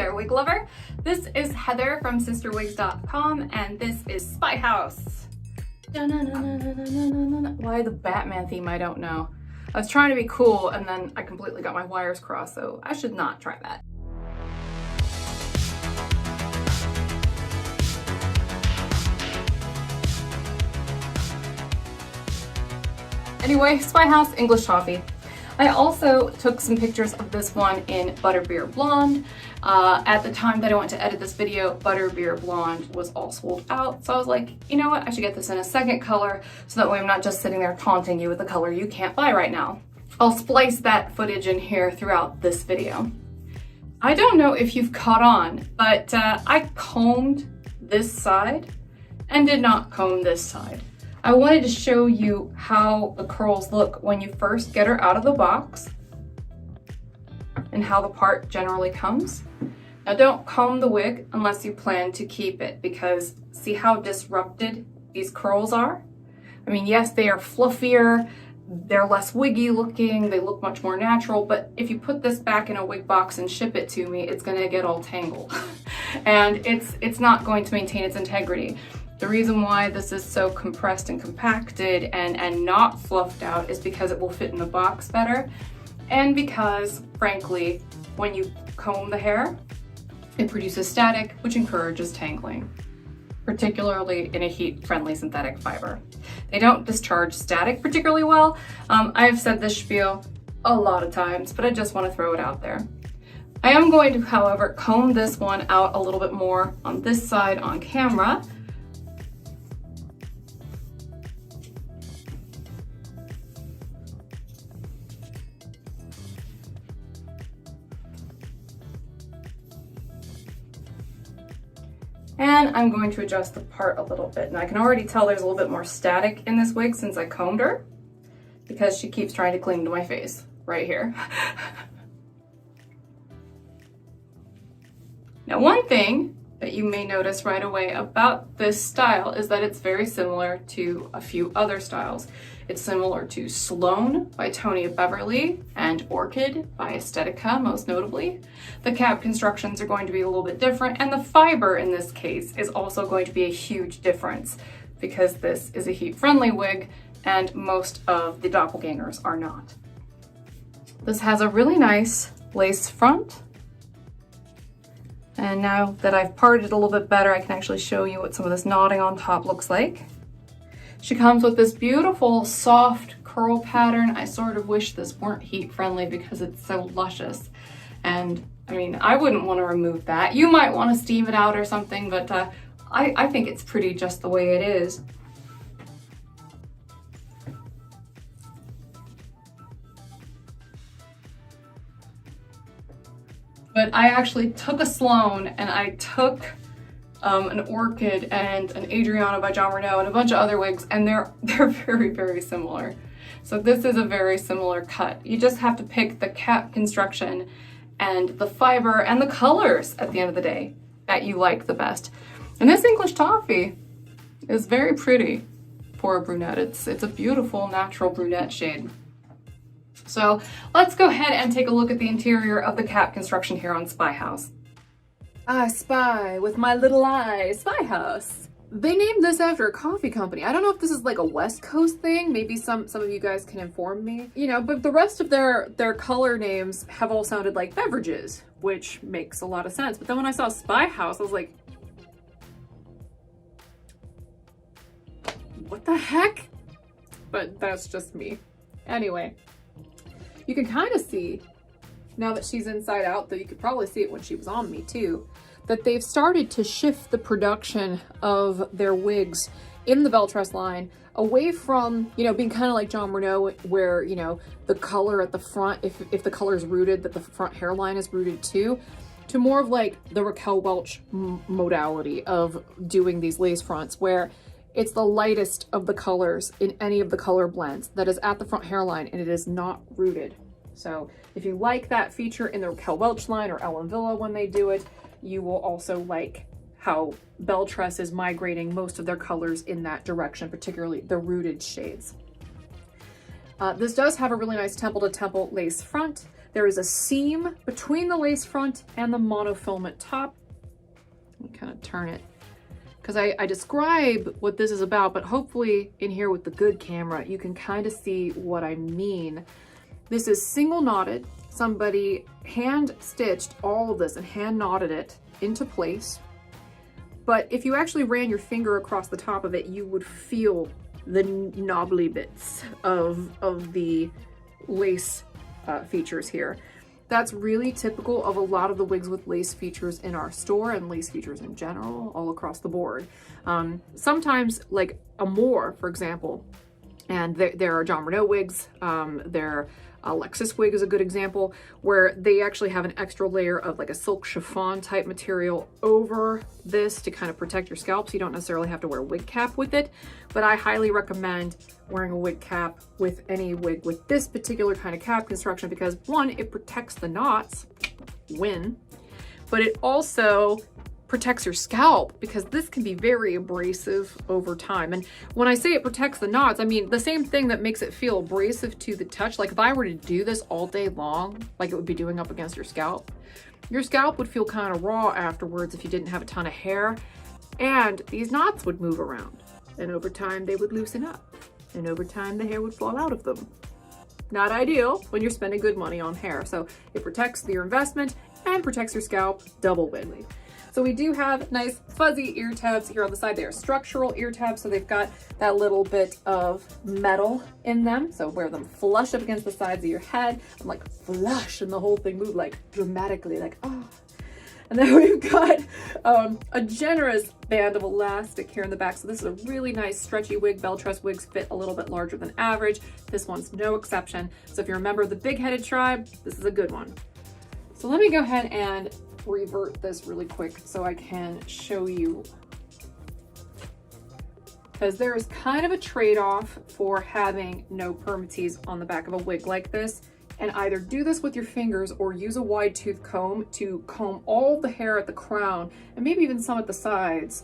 there, wig lover. This is Heather from CysterWigs.com, and this is Spyhouse. Why the Batman theme, I don't know. I was trying to be cool and then I completely got my wires crossed, so I should not try that. Anyway, Spyhouse English Toffee. I also took some pictures of this one in Butterbeer Blonde. At the time that I went to edit this video, Butterbeer Blonde was all sold out. So I was like, you know what? I should get this in a second color so that way I'm not just sitting there taunting you with a color you can't buy right now. I'll splice that footage in here throughout this video. I don't know if you've caught on, but I combed this side and did not comb this side. I wanted to show you how the curls look when you first get her out of the box and how the part generally comes. Now don't comb the wig unless you plan to keep it, because see how disrupted these curls are? I mean, yes, they are fluffier, they're less wiggy looking, they look much more natural, but if you put this back in a wig box and ship it to me, it's gonna get all tangled. And it's not going to maintain its integrity. The reason why this is so compressed and compacted and not fluffed out is because it will fit in the box better, and because, frankly, when you comb the hair, it produces static, which encourages tangling, particularly in a heat-friendly synthetic fiber. They don't discharge static particularly well. I've said this spiel a lot of times, but I just want to throw it out there. I am going to, however, comb this one out a little bit more on this side on camera. And I'm going to adjust the part a little bit. And I can already tell there's a little bit more static in this wig since I combed her, because she keeps trying to cling to my face right here. Now, one thing that you may notice right away about this style is that it's very similar to a few other styles. It's similar to Sloan by Tony Beverly and Orchid by Estetica, most notably. The cap constructions are going to be a little bit different, and the fiber in this case is also going to be a huge difference because this is a heat-friendly wig and most of the doppelgangers are not. This has a really nice lace front. And now that I've parted it a little bit better, I can actually show you what some of this knotting on top looks like. She comes with this beautiful soft curl pattern. I sort of wish this weren't heat friendly because it's so luscious. And I mean, I wouldn't want to remove that. You might want to steam it out or something, but I think it's pretty just the way it is. But I actually took a Sloan and I took an Orchid and an Adriana by Jon Renau and a bunch of other wigs, and they're very, very similar. So this is a very similar cut. You just have to pick the cap construction and the fiber and the colors at the end of the day that you like the best. And this English Toffee is very pretty for a brunette. It's a beautiful natural brunette shade. So let's go ahead and take a look at the interior of the cap construction here on Spyhouse. I spy with my little eye, Spyhouse. They named this after a coffee company. I don't know if this is like a West Coast thing. Maybe some of you guys can inform me. You know, but the rest of their color names have all sounded like beverages, which makes a lot of sense. But then when I saw Spyhouse, I was like, what the heck? But that's just me. Anyway. You can kind of see, now that she's inside out, though you could probably see it when she was on me too, that they've started to shift the production of their wigs in the BelleTress line away from, you know, being kind of like Jon Renau, where, you know, the color at the front, if the color is rooted, that the front hairline is rooted too, to more of like the Raquel Welch modality of doing these lace fronts, where it's the lightest of the colors in any of the color blends that is at the front hairline, and it is not rooted. So if you like that feature in the Raquel Welch line or Ellen Villa when they do it, you will also like how BelleTress is migrating most of their colors in that direction, particularly the rooted shades. This does have a really nice temple to temple lace front. There is a seam between the lace front and the monofilament top. Let me kind of turn it, because I describe what this is about, but hopefully in here with the good camera, you can kind of see what I mean. This is single knotted. Somebody hand stitched all of this and hand knotted it into place. But if you actually ran your finger across the top of it, you would feel the knobbly bits of the lace features here. That's really typical of a lot of the wigs with lace features in our store and lace features in general, all across the board. Sometimes like a Moore, for example, and there are John Renault wigs, Lexus wig is a good example, where they actually have an extra layer of like a silk chiffon type material over this to kind of protect your scalp, so you don't necessarily have to wear a wig cap with it. But I highly recommend wearing a wig cap with any wig with this particular kind of cap construction, because one, it protects the knots, but it also protects your scalp, because this can be very abrasive over time. And when I say it protects the knots, I mean the same thing that makes it feel abrasive to the touch. Like if I were to do this all day long, like it would be doing up against your scalp would feel kind of raw afterwards if you didn't have a ton of hair, and these knots would move around, and over time they would loosen up, and over time the hair would fall out of them. Not ideal when you're spending good money on hair. So it protects your investment and protects your scalp, double whammy. So we do have nice fuzzy ear tabs here on the side. They are structural ear tabs, so they've got that little bit of metal in them. So wear them flush up against the sides of your head. I'm like flush, and the whole thing moved like dramatically, like oh. And then we've got a generous band of elastic here in the back. So this is a really nice stretchy wig. BelleTress wigs fit a little bit larger than average. This one's no exception. So if you're a member of the big-headed tribe, this is a good one. So let me go ahead and revert this really quick so I can show you, because there is kind of a trade-off for having no permatease on the back of a wig like this, and either do this with your fingers or use a wide tooth comb to comb all the hair at the crown and maybe even some at the sides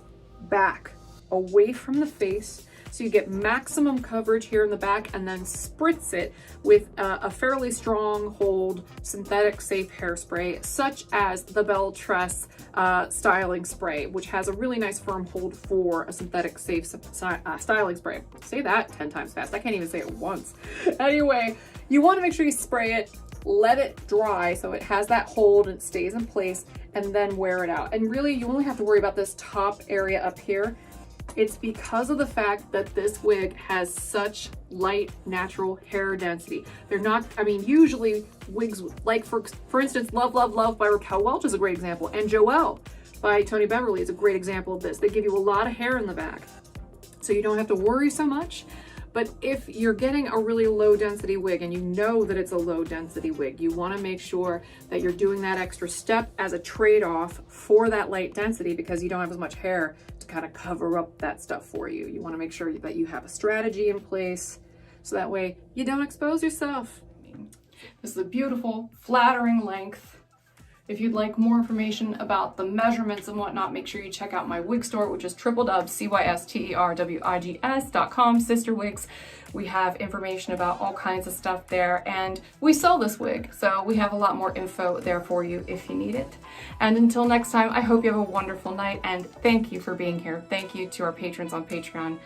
back away from the face, so you get maximum coverage here in the back, and then spritz it with a fairly strong hold synthetic safe hairspray, such as the BelleTress styling spray, which has a really nice firm hold for a synthetic safe styling spray. Say that 10 times fast. I can't even say it once. Anyway, you want to make sure you spray it, let it dry so it has that hold and it stays in place, and then wear it out. And really, you only have to worry about this top area up here. It's because of the fact that this wig has such light natural hair density. They're not, I mean, usually wigs like for instance, Love, Love, Love by Raquel Welch is a great example, and Joelle by Tony Beverly is a great example of this. They give you a lot of hair in the back, so you don't have to worry so much. But if you're getting a really low density wig and you know that it's a low density wig, you want to make sure that you're doing that extra step as a trade-off for that light density, because you don't have as much hair to kind of cover up that stuff for you. You want to make sure that you have a strategy in place so that way you don't expose yourself. This is a beautiful, flattering length. If you'd like more information about the measurements and whatnot, make sure you check out my wig store, which is www.cysterwigs.com, CysterWigs. We have information about all kinds of stuff there, and we sell this wig, so we have a lot more info there for you if you need it. And until next time, I hope you have a wonderful night, and thank you for being here. Thank you to our patrons on Patreon.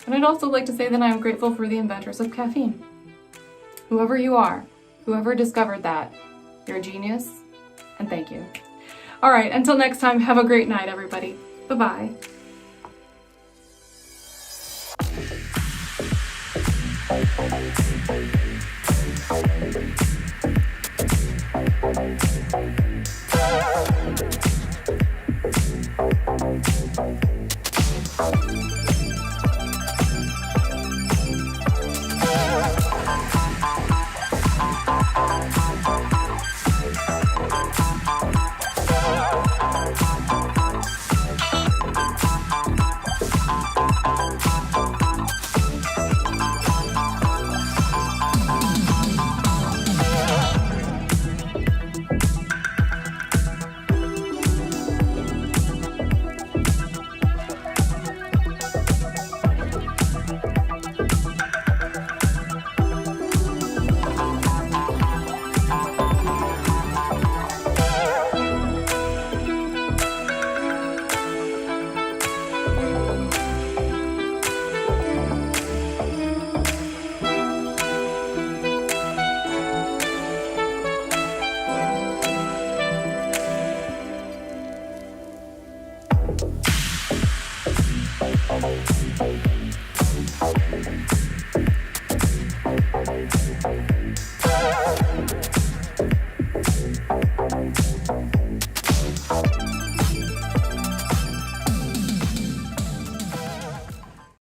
And I'd also like to say that I am grateful for the inventors of caffeine. Whoever you are, whoever discovered that, you're a genius. And thank you. All right, until next time, have a great night, everybody. Bye-bye. Bye.